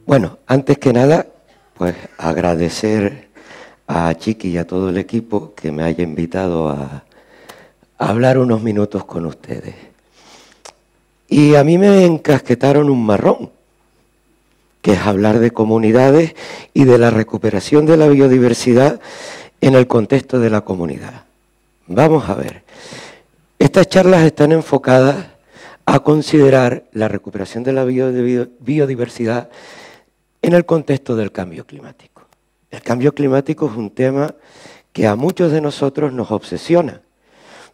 Bueno, antes que nada, pues agradecer a Chiqui y a todo el equipo que me haya invitado a hablar unos minutos con ustedes. Y a mí me encasquetaron un marrón, que es hablar de comunidades y de la recuperación de la biodiversidad en el contexto de la comunidad. Vamos a ver. Estas charlas están enfocadas a considerar la recuperación de la biodiversidad en el contexto del cambio climático. El cambio climático es un tema que a muchos de nosotros nos obsesiona,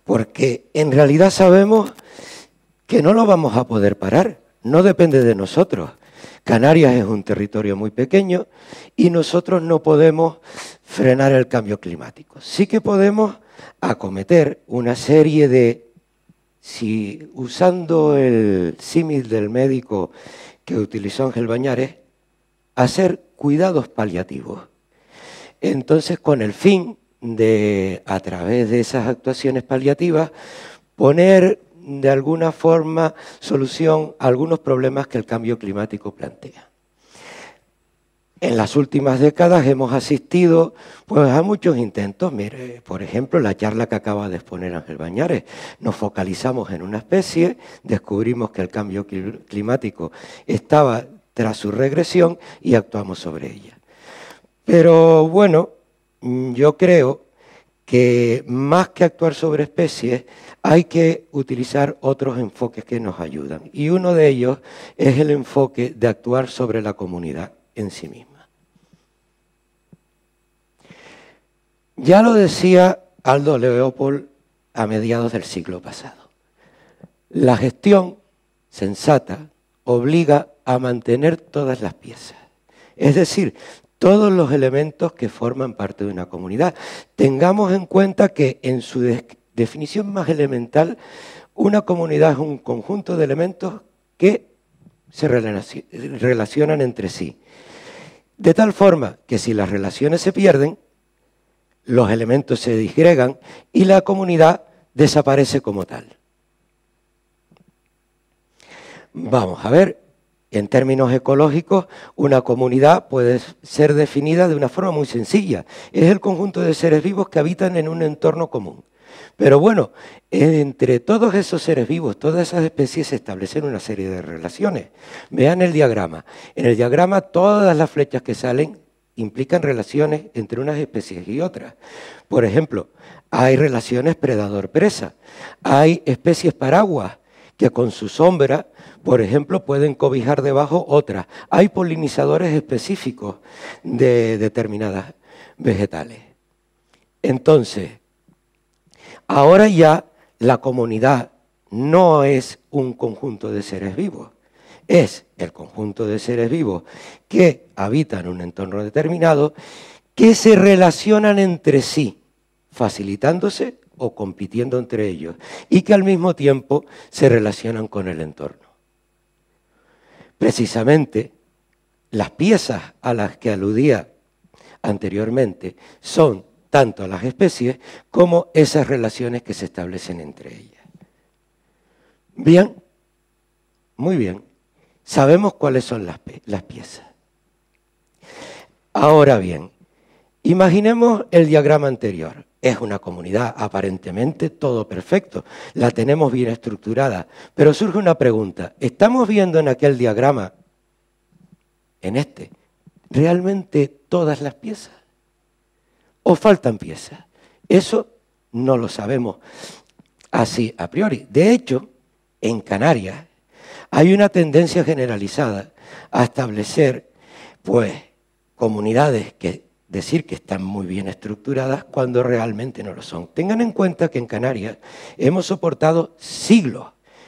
porque en realidad sabemos que no lo vamos a poder parar, no depende de nosotros. Canarias es un territorio muy pequeño y nosotros no podemos frenar el cambio climático. Sí que podemos acometer una serie de, si usando el símil del médico que utilizó Ángel Bañares, hacer cuidados paliativos. Entonces, con el fin de, a través de esas actuaciones paliativas, poner de alguna forma solución a algunos problemas que el cambio climático plantea. En las últimas décadas hemos asistido pues, a muchos intentos. Mire, por ejemplo, la charla que acaba de exponer Ángel Bañares. Nos focalizamos en una especie, descubrimos que el cambio climático estaba tras su regresión y actuamos sobre ella. Pero bueno, yo creo que más que actuar sobre especies, hay que utilizar otros enfoques que nos ayudan. Y uno de ellos es el enfoque de actuar sobre la comunidad en sí misma. Ya lo decía Aldo Leopold a mediados del siglo pasado. La gestión sensata obliga a mantener todas las piezas. Es decir, todos los elementos que forman parte de una comunidad. Tengamos en cuenta que en su definición más elemental, una comunidad es un conjunto de elementos que se relacionan entre sí. De tal forma que si las relaciones se pierden, los elementos se disgregan y la comunidad desaparece como tal. Vamos a ver, en términos ecológicos, una comunidad puede ser definida de una forma muy sencilla. Es el conjunto de seres vivos que habitan en un entorno común. Pero bueno, entre todos esos seres vivos, todas esas especies se establecen una serie de relaciones. Vean el diagrama. En el diagrama todas las flechas que salen implican relaciones entre unas especies y otras. Por ejemplo, hay relaciones predador-presa. Hay especies paraguas que con su sombra, por ejemplo, pueden cobijar debajo otras. Hay polinizadores específicos de determinadas vegetales. Entonces, ahora ya la comunidad no es un conjunto de seres vivos, es el conjunto de seres vivos que habitan un entorno determinado, que se relacionan entre sí, facilitándose o compitiendo entre ellos, y que al mismo tiempo se relacionan con el entorno. Precisamente, las piezas a las que aludía anteriormente son tanto las especies como esas relaciones que se establecen entre ellas. Bien, muy bien, sabemos cuáles son las piezas. Ahora bien, imaginemos el diagrama anterior. Es una comunidad, aparentemente todo perfecto, la tenemos bien estructurada, pero surge una pregunta. ¿Estamos viendo en aquel diagrama, en este, realmente todas las piezas? ¿O faltan piezas? Eso no lo sabemos así a priori. De hecho, en Canarias hay una tendencia generalizada a establecer, pues, comunidades que decir que están muy bien estructuradas cuando realmente no lo son. Tengan en cuenta que en Canarias hemos soportado siglos,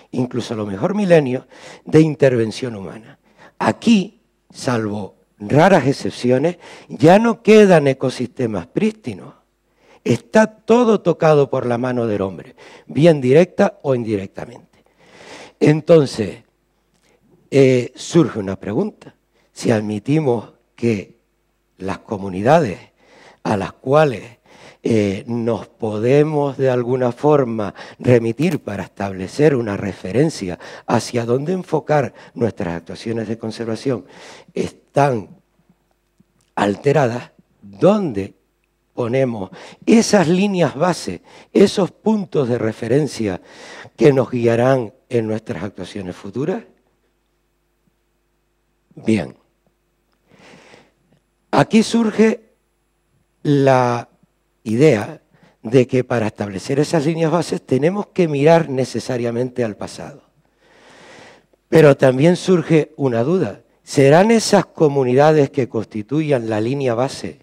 incluso a lo mejor milenios, de intervención humana. Aquí, salvo raras excepciones, ya no quedan ecosistemas prístinos. Está todo tocado por la mano del hombre, bien directa o indirectamente. Entonces, surge una pregunta. Si admitimos que las comunidades a las cuales nos podemos de alguna forma remitir para establecer una referencia hacia dónde enfocar nuestras actuaciones de conservación, están alteradas, ¿dónde ponemos esas líneas base, esos puntos de referencia que nos guiarán en nuestras actuaciones futuras? Bien, aquí surge la idea de que para establecer esas líneas bases tenemos que mirar necesariamente al pasado. Pero también surge una duda. ¿Serán esas comunidades que constituyan la línea base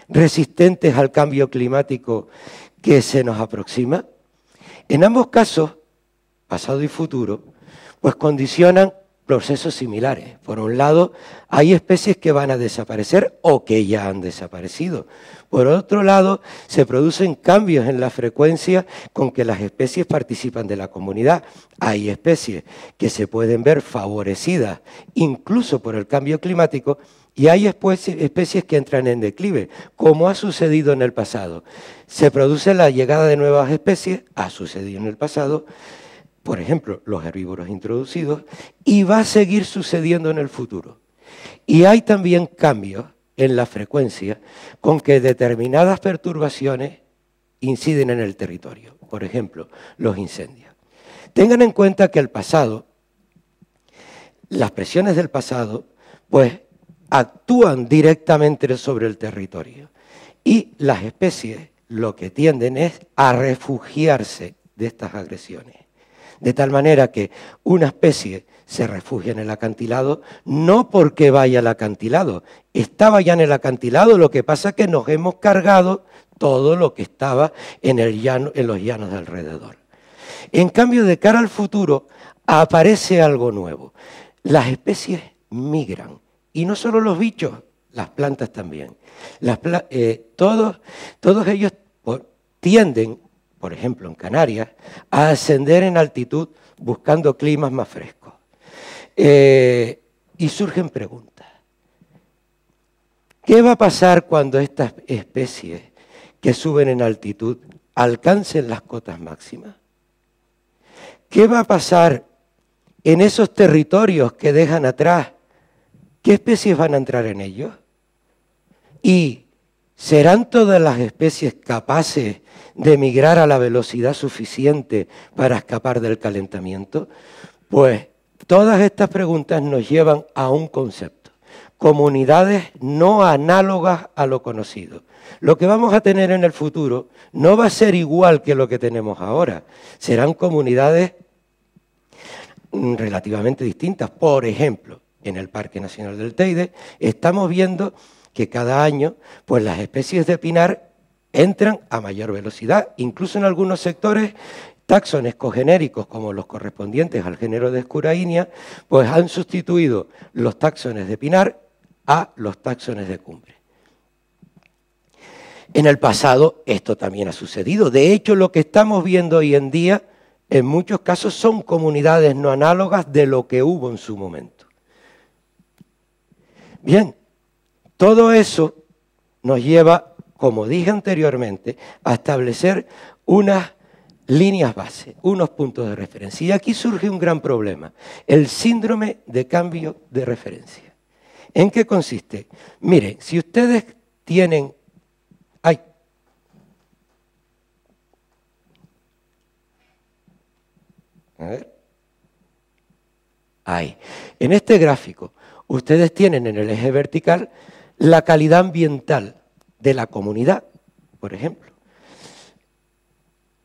resistentes al cambio climático que se nos aproxima? En ambos casos, pasado y futuro, pues condicionan procesos similares. Por un lado, hay especies que van a desaparecer o que ya han desaparecido. Por otro lado, se producen cambios en la frecuencia con que las especies participan de la comunidad. Hay especies que se pueden ver favorecidas incluso por el cambio climático y hay especies que entran en declive, como ha sucedido en el pasado. Se produce la llegada de nuevas especies, ha sucedido en el pasado, por ejemplo, los herbívoros introducidos, y va a seguir sucediendo en el futuro. Y hay también cambios en la frecuencia con que determinadas perturbaciones inciden en el territorio. Por ejemplo, los incendios. Tengan en cuenta que el pasado, las presiones del pasado, pues actúan directamente sobre el territorio. Y las especies lo que tienden es a refugiarse de estas agresiones. De tal manera que una especie se refugia en el acantilado no porque vaya al acantilado, estaba ya en el acantilado, lo que pasa es que nos hemos cargado todo lo que estaba en los llanos de alrededor. En cambio, de cara al futuro, aparece algo nuevo. Las especies migran, y no solo los bichos, las plantas también. Todos ellos tienden, por ejemplo en Canarias, a ascender en altitud buscando climas más frescos. Y surgen preguntas. ¿Qué va a pasar cuando estas especies que suben en altitud alcancen las cotas máximas? ¿Qué va a pasar en esos territorios que dejan atrás? ¿Qué especies van a entrar en ellos? ¿Y serán todas las especies capaces de migrar a la velocidad suficiente para escapar del calentamiento? Pues todas estas preguntas nos llevan a un concepto: comunidades no análogas a lo conocido. Lo que vamos a tener en el futuro no va a ser igual que lo que tenemos ahora. Serán comunidades relativamente distintas. Por ejemplo, en el Parque Nacional del Teide estamos viendo que cada año pues las especies de pinar entran a mayor velocidad. Incluso en algunos sectores, táxones cogenéricos como los correspondientes al género de Escurainia, pues han sustituido los táxones de pinar a los táxones de cumbre. En el pasado esto también ha sucedido. De hecho, lo que estamos viendo hoy en día, en muchos casos, son comunidades no análogas de lo que hubo en su momento. Bien, todo eso nos lleva, como dije anteriormente, a establecer unas líneas base, unos puntos de referencia. Y aquí surge un gran problema: el síndrome de cambio de referencia. ¿En qué consiste? Miren, si ustedes tienen... En este gráfico, ustedes tienen en el eje vertical la calidad ambiental de la comunidad, por ejemplo.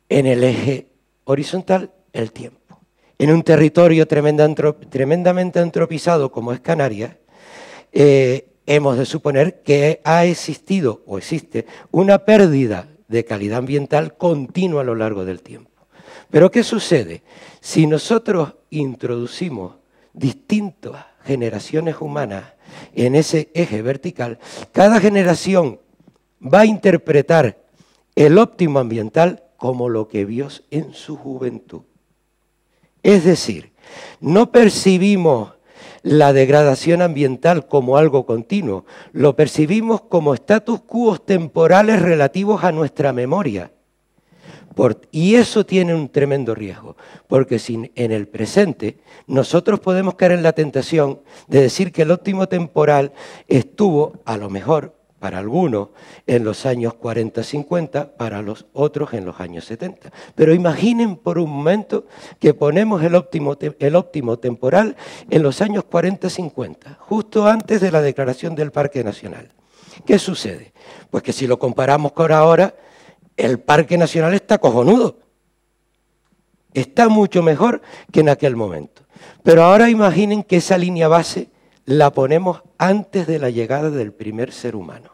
En el eje horizontal, el tiempo. En un territorio tremendamente antropizado como es Canarias, hemos de suponer que ha existido o existe una pérdida de calidad ambiental continua a lo largo del tiempo. Pero ¿qué sucede? Si nosotros introducimos distintas generaciones humanas en ese eje vertical, cada generación va a interpretar el óptimo ambiental como lo que vio en su juventud. Es decir, no percibimos la degradación ambiental como algo continuo, lo percibimos como status quo temporales relativos a nuestra memoria. Y eso tiene un tremendo riesgo, porque si en el presente nosotros podemos caer en la tentación de decir que el óptimo temporal estuvo, a lo mejor, para algunos, en los años 40-50, para los otros en los años 70. Pero imaginen por un momento que ponemos el óptimo temporal en los años 40-50, justo antes de la declaración del Parque Nacional. ¿Qué sucede? Pues que si lo comparamos con ahora, el Parque Nacional está cojonudo. Está mucho mejor que en aquel momento. Pero ahora imaginen que esa línea base la ponemos antes de la llegada del primer ser humano.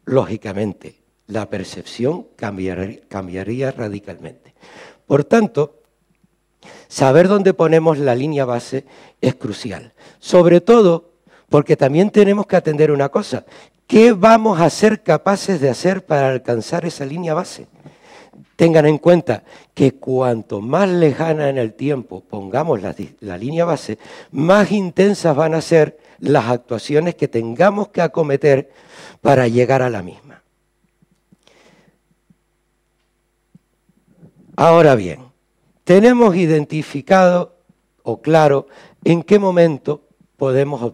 Lógicamente, la percepción cambiaría radicalmente. Por tanto, saber dónde ponemos la línea base es crucial. Sobre todo porque también tenemos que atender una cosa. ¿Qué vamos a ser capaces de hacer para alcanzar esa línea base? Tengan en cuenta que cuanto más lejana en el tiempo pongamos la línea base, más intensas van a ser las actuaciones que tengamos que acometer para llegar a la misma. Ahora bien, tenemos identificado o claro en qué momento podemos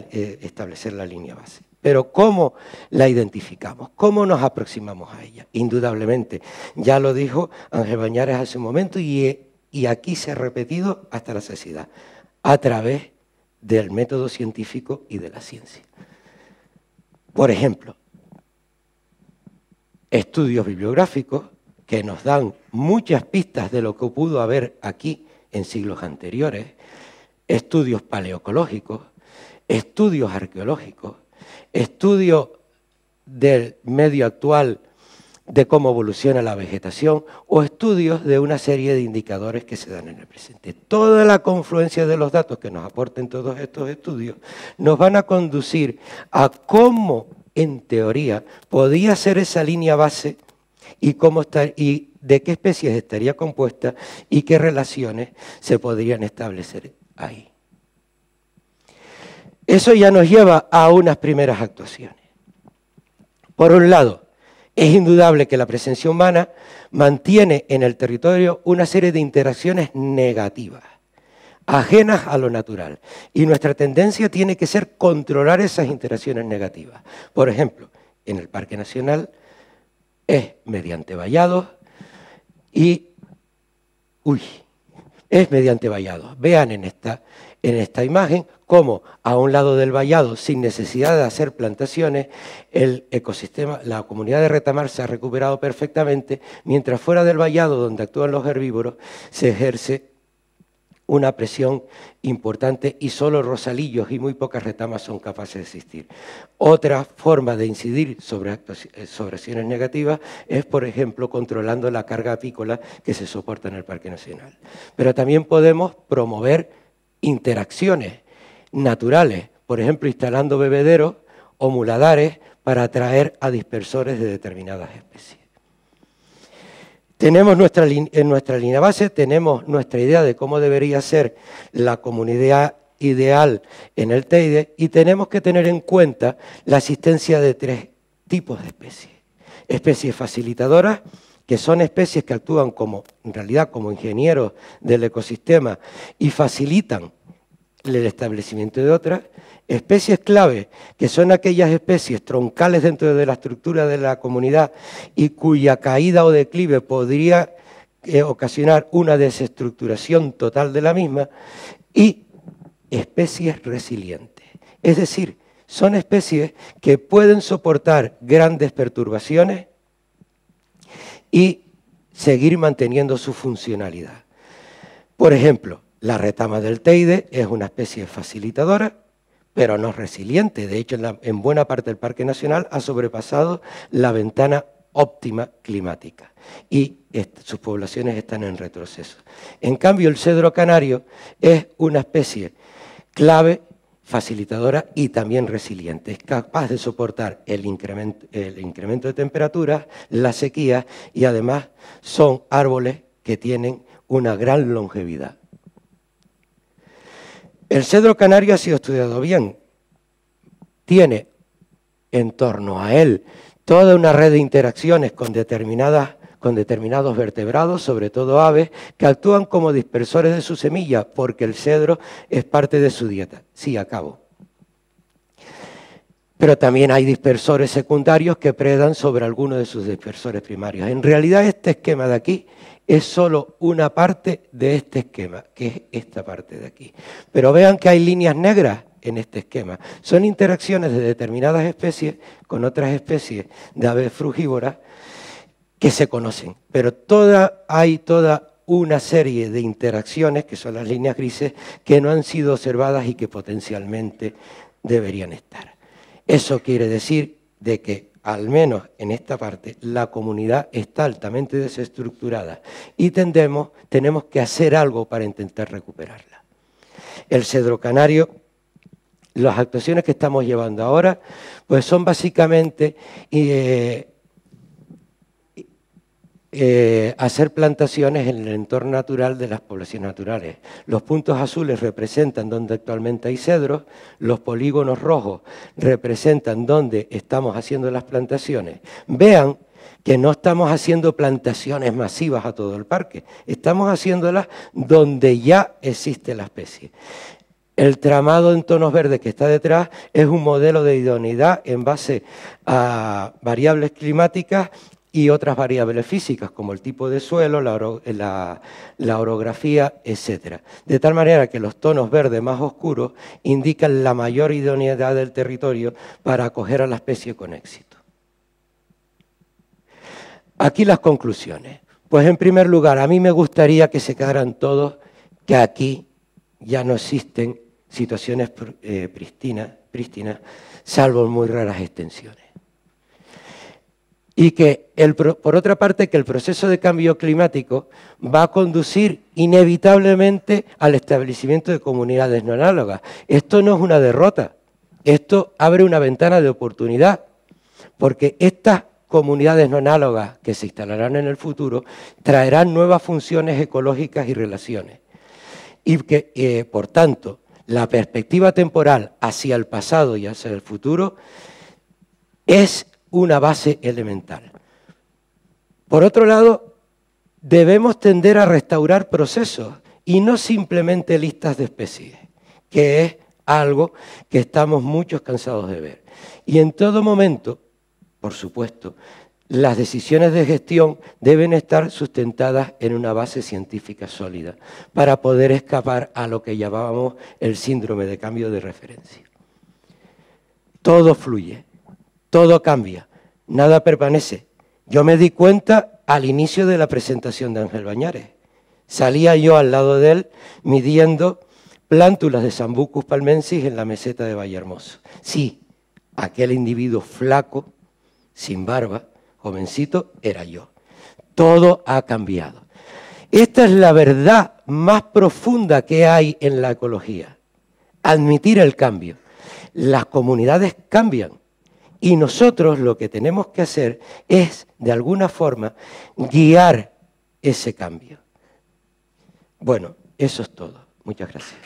establecer la línea base. Pero ¿cómo la identificamos? ¿Cómo nos aproximamos a ella? Indudablemente, ya lo dijo Ángel Bañares hace un momento y aquí se ha repetido hasta la saciedad, a través del método científico y de la ciencia. Por ejemplo, estudios bibliográficos que nos dan muchas pistas de lo que pudo haber aquí en siglos anteriores, estudios paleoecológicos, estudios arqueológicos, estudios del medio actual de cómo evoluciona la vegetación o estudios de una serie de indicadores que se dan en el presente. Toda la confluencia de los datos que nos aporten todos estos estudios nos van a conducir a cómo, en teoría, podía ser esa línea base y de qué especies estaría compuesta y qué relaciones se podrían establecer ahí. Eso ya nos lleva a unas primeras actuaciones. Por un lado, es indudable que la presencia humana mantiene en el territorio una serie de interacciones negativas, ajenas a lo natural. Y nuestra tendencia tiene que ser controlar esas interacciones negativas. Por ejemplo, en el Parque Nacional es mediante vallados es mediante vallados. Vean en esta imagen cómo a un lado del vallado, sin necesidad de hacer plantaciones, el ecosistema, la comunidad de retamar se ha recuperado perfectamente, mientras fuera del vallado, donde actúan los herbívoros, se ejerce una presión importante y solo rosalillos y muy pocas retamas son capaces de existir. Otra forma de incidir sobre acciones negativas es, por ejemplo, controlando la carga apícola que se soporta en el Parque Nacional. Pero también podemos promover interacciones naturales, por ejemplo, instalando bebederos o muladares para atraer a dispersores de determinadas especies. Tenemos en nuestra línea base, tenemos nuestra idea de cómo debería ser la comunidad ideal en el Teide y tenemos que tener en cuenta la existencia de tres tipos de especies. Especies facilitadoras, que son especies que actúan en realidad como ingenieros del ecosistema y facilitan el establecimiento de otras. Especies clave, que son aquellas especies troncales dentro de la estructura de la comunidad y cuya caída o declive podría ocasionar una desestructuración total de la misma, y especies resilientes. Es decir, son especies que pueden soportar grandes perturbaciones y seguir manteniendo su funcionalidad. Por ejemplo, la retama del Teide es una especie facilitadora, pero no resiliente. De hecho, en buena parte del Parque Nacional ha sobrepasado la ventana óptima climática y sus poblaciones están en retroceso. En cambio, el cedro canario es una especie clave, facilitadora y también resiliente. Es capaz de soportar el incremento de temperaturas, la sequía y además son árboles que tienen una gran longevidad. El cedro canario ha sido estudiado bien. Tiene en torno a él toda una red de interacciones con determinados vertebrados, sobre todo aves, que actúan como dispersores de su semilla, porque el cedro es parte de su dieta. Sí, acabo. Pero también hay dispersores secundarios que predan sobre algunos de sus dispersores primarios. En realidad, este esquema de aquí es solo una parte de este esquema, que es esta parte de aquí. Pero vean que hay líneas negras en este esquema. Son interacciones de determinadas especies con otras especies de aves frugívoras que se conocen. Pero hay toda una serie de interacciones, que son las líneas grises, que no han sido observadas y que potencialmente deberían estar. Eso quiere decir de que, al menos en esta parte, la comunidad está altamente desestructurada y tenemos que hacer algo para intentar recuperarla. El cedro canario, las actuaciones que estamos llevando ahora, pues son básicamente hacer plantaciones en el entorno natural de las poblaciones naturales. Los puntos azules representan donde actualmente hay cedros, los polígonos rojos representan donde estamos haciendo las plantaciones. Vean que no estamos haciendo plantaciones masivas a todo el parque, estamos haciéndolas donde ya existe la especie. El tramado en tonos verdes que está detrás es un modelo de idoneidad en base a variables climáticas y otras variables físicas, como el tipo de suelo, la orografía, etc. De tal manera que los tonos verdes más oscuros indican la mayor idoneidad del territorio para acoger a la especie con éxito. Aquí las conclusiones. Pues en primer lugar, a mí me gustaría que se quedaran todos que aquí ya no existen situaciones prístinas, salvo en muy raras extensiones. Y que, por otra parte, que el proceso de cambio climático va a conducir inevitablemente al establecimiento de comunidades no análogas. Esto no es una derrota, esto abre una ventana de oportunidad, porque estas comunidades no análogas que se instalarán en el futuro traerán nuevas funciones ecológicas y relaciones. Y que, por tanto, la perspectiva temporal hacia el pasado y hacia el futuro es una base elemental. Por otro lado, debemos tender a restaurar procesos y no simplemente listas de especies, que es algo que estamos muchos cansados de ver. Y en todo momento, por supuesto, las decisiones de gestión deben estar sustentadas en una base científica sólida para poder escapar a lo que llamábamos el síndrome de cambio de referencia. Todo fluye, todo cambia, nada permanece. Yo me di cuenta al inicio de la presentación de Ángel Bañares. Salía yo al lado de él midiendo plántulas de Sambucus palmensis en la meseta de Vallehermoso. Sí, aquel individuo flaco, sin barba, jovencito, era yo. Todo ha cambiado. Esta es la verdad más profunda que hay en la ecología. Admitir el cambio. Las comunidades cambian y nosotros lo que tenemos que hacer es, de alguna forma, guiar ese cambio. Bueno, eso es todo. Muchas gracias.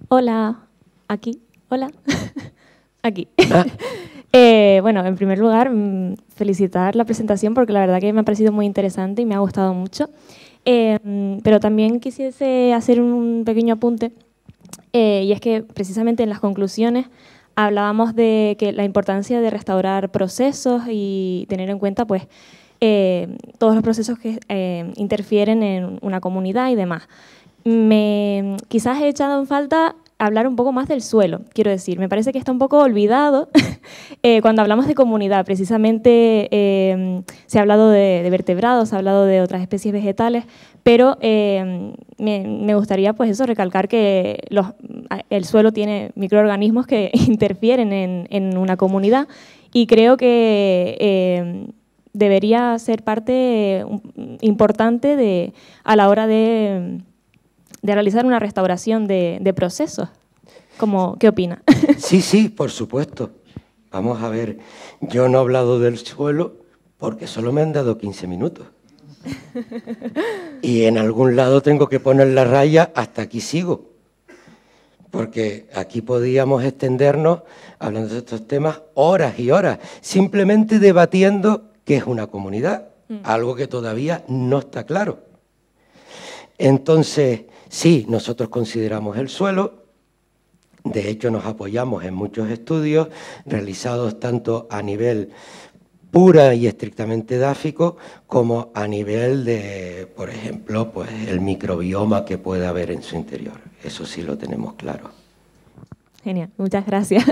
Hola, aquí, hola, aquí. Bueno, en primer lugar, felicitar la presentación porque la verdad que me ha parecido muy interesante y me ha gustado mucho. Pero también quisiese hacer un pequeño apunte, y es que precisamente en las conclusiones hablábamos de que la importancia de restaurar procesos y tener en cuenta pues, todos los procesos que interfieren en una comunidad y demás. Quizás he echado en falta hablar un poco más del suelo, quiero decir. Me parece que está un poco olvidado cuando hablamos de comunidad. Precisamente se ha hablado de vertebrados, se ha hablado de otras especies vegetales, pero me gustaría pues eso, recalcar que el suelo tiene microorganismos que interfieren en una comunidad y creo que debería ser parte importante a la hora de realizar una restauración de procesos. ¿Qué opina? Sí, por supuesto. vamos a ver, yo no he hablado del suelo porque solo me han dado 15 minutos. Y en algún lado tengo que poner la raya, hasta aquí sigo. Porque aquí podíamos extendernos, hablando de estos temas, horas y horas, simplemente debatiendo qué es una comunidad, algo que todavía no está claro. Entonces, sí, nosotros consideramos el suelo. De hecho, nos apoyamos en muchos estudios realizados tanto a nivel pura y estrictamente edáfico como a nivel de, por ejemplo, pues el microbioma que puede haber en su interior. Eso sí lo tenemos claro. Genial, muchas gracias.